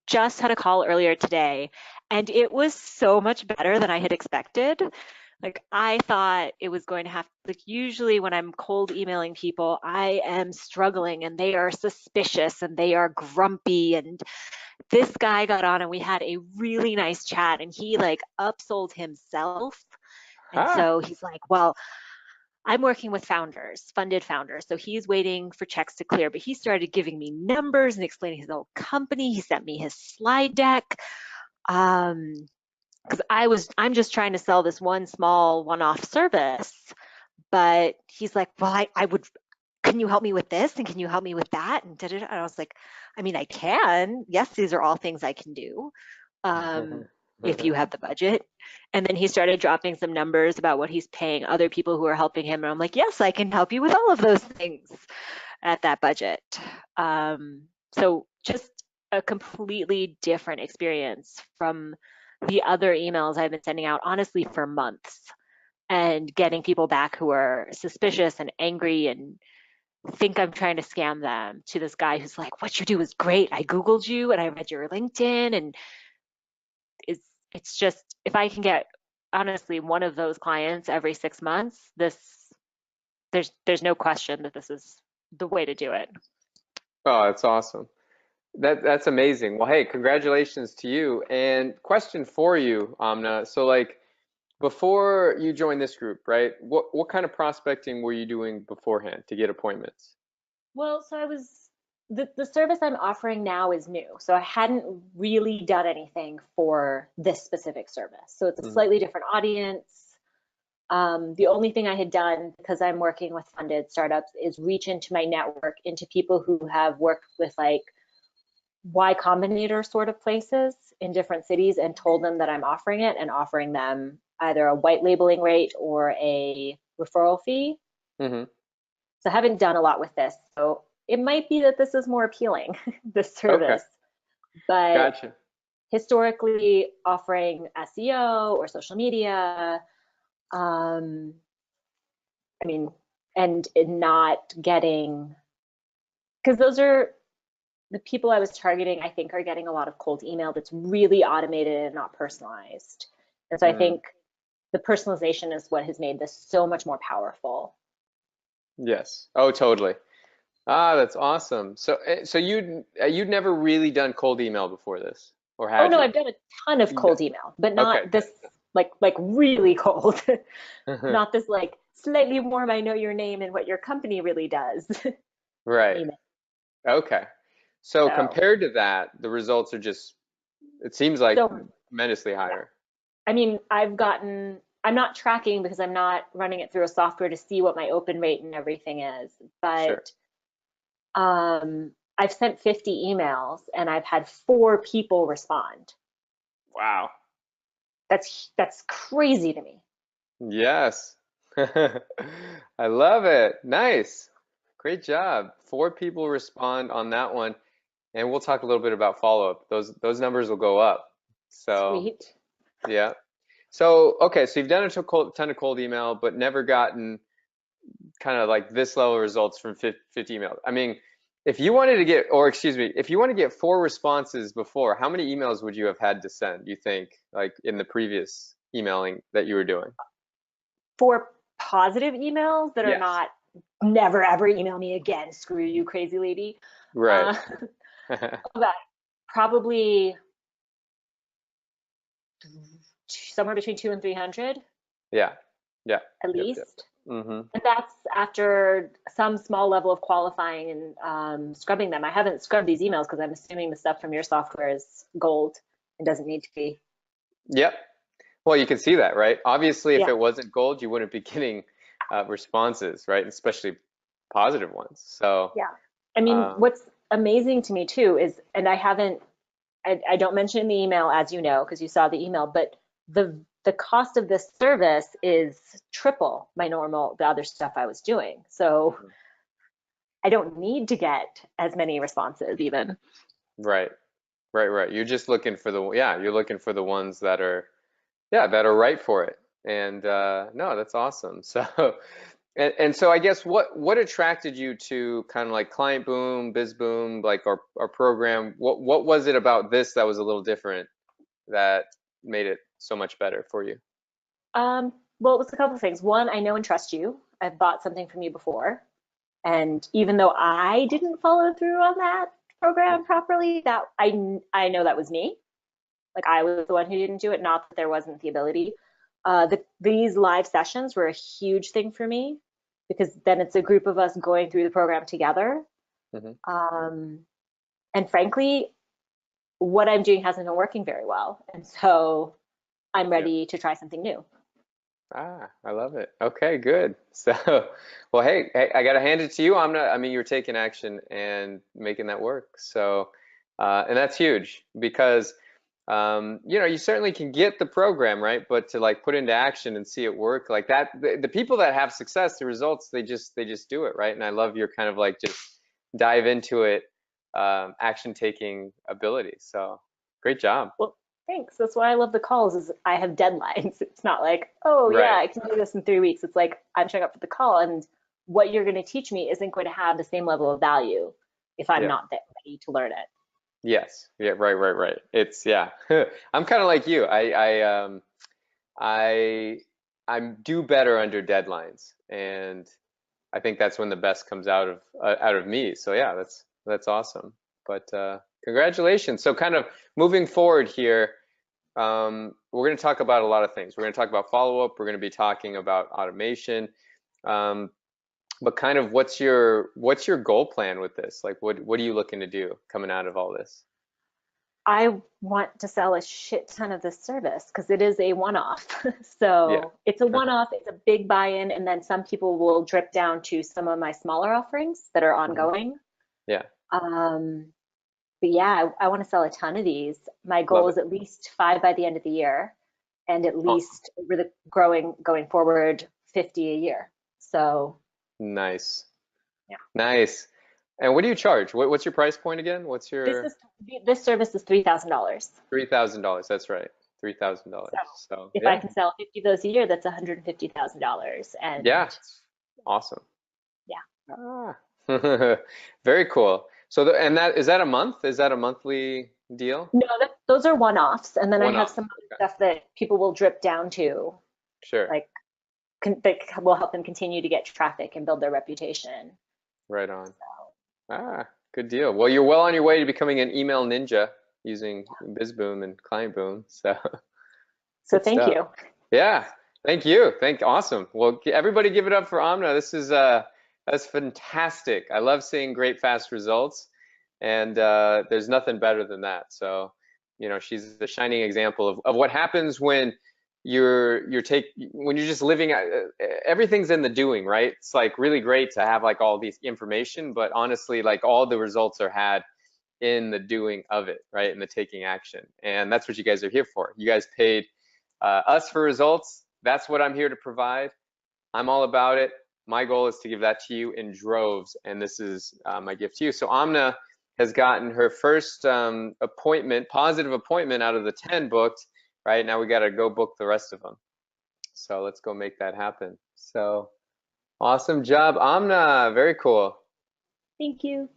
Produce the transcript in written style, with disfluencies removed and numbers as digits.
just had a call earlier today, and it was so much better than I had expected. Like I thought it was going to have, like usually when I'm cold emailing people, I am struggling and they are suspicious and they are grumpy. And this guy got on and we had a really nice chat and he like upsold himself. And Huh? so he's like, well, I'm working with founders, funded founders. So he's waiting for checks to clear, but he started giving me numbers and explaining his whole company. He sent me his slide deck. Um, because I'm just trying to sell this one small one-off service, but he's like, well, I would, can you help me with this? And can you help me with that? And da, da, da. And I was like, I mean, I can. Yes, these are all things I can do. If you have the budget. And then he started dropping some numbers about what he's paying other people who are helping him. And I'm like, yes, I can help you with all of those things at that budget. So just a completely different experience from the other emails I've been sending out, honestly, for months, and getting people back who are suspicious and angry and think I'm trying to scam them, to this guy who's like, what you do is great. I Googled you and I read your LinkedIn, and it's just, if I can get honestly one of those clients every 6 months, this there's no question that this is the way to do it. Oh, that's awesome. That's amazing. Well, hey, congratulations to you. And question for you, Amna. So like before you joined this group, right? What kind of prospecting were you doing beforehand to get appointments? Well, so I was the service I'm offering now is new. So I hadn't really done anything for this specific service. So it's a Hmm. slightly different audience. The only thing I had done, because I'm working with funded startups, is reach into my network, into people who have worked with like Y Combinator sort of places in different cities, and told them that I'm offering it and offering them either a white labeling rate or a referral fee. Hmm. So I haven't done a lot with this. So it might be that this is more appealing, this Okay, service. But gotcha. historically, offering SEO or social media, um, I mean, and not getting, because those are the people I was targeting, I think, are getting a lot of cold email that's really automated and not personalized. And so I Mm, think the personalization is what has made this so much more powerful. yes. Oh, totally. Ah, that's awesome. So, so you'd never really done cold email before this, or Oh had no, you? I've done a ton of You d- cold email, but Okay, not this like really cold. good. Not this like slightly warm, I know your name and what your company really does Right. email. Okay. So So compared to that, the results are just, it seems like so tremendously yeah. higher. I mean, I'm not tracking because I'm not running it through a software to see what my open rate and everything is, Sure. but I've sent 50 emails and I've had 4 people respond. Wow. That's crazy to me. Yes. I love it. Nice. Great job. 4 people respond on that one, and we'll talk a little bit about follow-up. Those numbers will go up. So, Sweet. yeah. So, okay, so you've done a ton of cold email, but never gotten kind of like this level of results from 50 emails. I mean, if you wanted to get, or excuse me, if you want to get 4 responses before, how many emails would you have had to send, you think, like in the previous emailing that you were doing? 4 positive emails that are Yes. not never ever email me again. Screw you, crazy lady. Right. Uh, about probably somewhere between 200 and 300 Yeah. Yeah. at Yep. Yep. least. Mm-hmm. And that's after some small level of qualifying and scrubbing them. I haven't scrubbed these emails because I'm assuming the stuff from your software is gold and doesn't need to be. Yep. Well, you can see that, right? Obviously, if Yeah, it wasn't gold, you wouldn't be getting responses, right? Especially positive ones. So, yeah. I mean, um, what's amazing to me too is, and I don't mention in the email, as you know, because you saw the email, but the cost of this service is triple the other stuff I was doing. So mhm. I don't need to get as many responses even. Right. Right, right. You're just looking for yeah, you're looking for the ones that are, yeah, that are right for it. And no, that's awesome. So, And so I guess what attracted you to kind of like Client Boom, Biz Boom, like our program? What was it about this that was a little different that made it so much better for you? Well, it was a couple of things. One, I know and trust you. I've bought something from you before. And even though I didn't follow through on that program properly, that I know that was me. Like I was the one who didn't do it, not that there wasn't the ability. These live sessions were a huge thing for me because then it's a group of us going through the program together. Mm-hmm. Um, and frankly, what I'm doing hasn't been working very well. And so I'm Yeah. ready to try something new. Ah, I love it. Okay, good. So, well, hey, I gotta hand it to you. I mean, you're taking action and making that work. So, and that's huge because, you certainly can get the program, right? But to like put into action and see it work like that, the people that have success, the results, they just do it, right? And I love your kind of like just dive into it, action taking ability. So, great job. Well, thanks. That's why I love the calls is I have deadlines. It's not like, oh yeah, Right. I can do this in 3 weeks. It's like I'm showing up for the call and what you're going to teach me isn't going to have the same level of value if I'm Yeah. not that ready to learn it. Yes. Yeah. Right. Right. Right. It's yeah. I'm kind of like you. I I'm do better under deadlines, and I think that's when the best comes out of me. So yeah, that's awesome. But congratulations. So kind of moving forward here, we're going to talk about a lot of things. We're going to talk about follow up. We're going to be talking about automation. Um, but kind of what's your goal plan with this? Like what are you looking to do coming out of all this? I want to sell a shit ton of this service because it is a one-off. Yeah. So it's a one-off, it's a big buy-in, and then some people will drip down to some of my smaller offerings that are Mhm. ongoing. Yeah. Um, but yeah, I want to sell a ton of these. My Love goal it. is at least five by the end of the year, and at Awesome. least over the growing going forward, 50 a year. So Nice. yeah, Nice. And what do you charge? What's your price point again? What's this your is this service is $3,000. $3,000? That's right. So $3,000. So if I yeah. can sell 50 of those a year, that's $150,000. Yeah. And Awesome. yeah, Ah. Very cool. So and that is that a month? Is that a monthly deal? no, those are one-offs. And then I One have off. some other Okay. stuff that people will drip down to, Sure. like that will help them continue to get traffic and build their reputation. Right on. So Ah, good deal. Well, you're well on your way to becoming an email ninja using BizBoom and ClientBoom. So so good thank stuff. you. Yeah, thank you. Awesome. Well, everybody give it up for Amna. This is that's fantastic. I love seeing great fast results, and there's nothing better than that. So, she's the shining example of what happens when when you're just living. Everything's in the doing, right? It's like really great to have like all these information, but honestly, like all the results are had in the doing of it, right? In the taking action. And that's what you guys are here for. You guys paid us for results. That's what I'm here to provide. I'm all about it. My goal is to give that to you in droves, and this is my gift to you. So Amna has gotten her first positive appointment out of the 10 booked. Right now, we got to go book the rest of them. So let's go make that happen. So awesome job, Amna. Very cool. Thank you.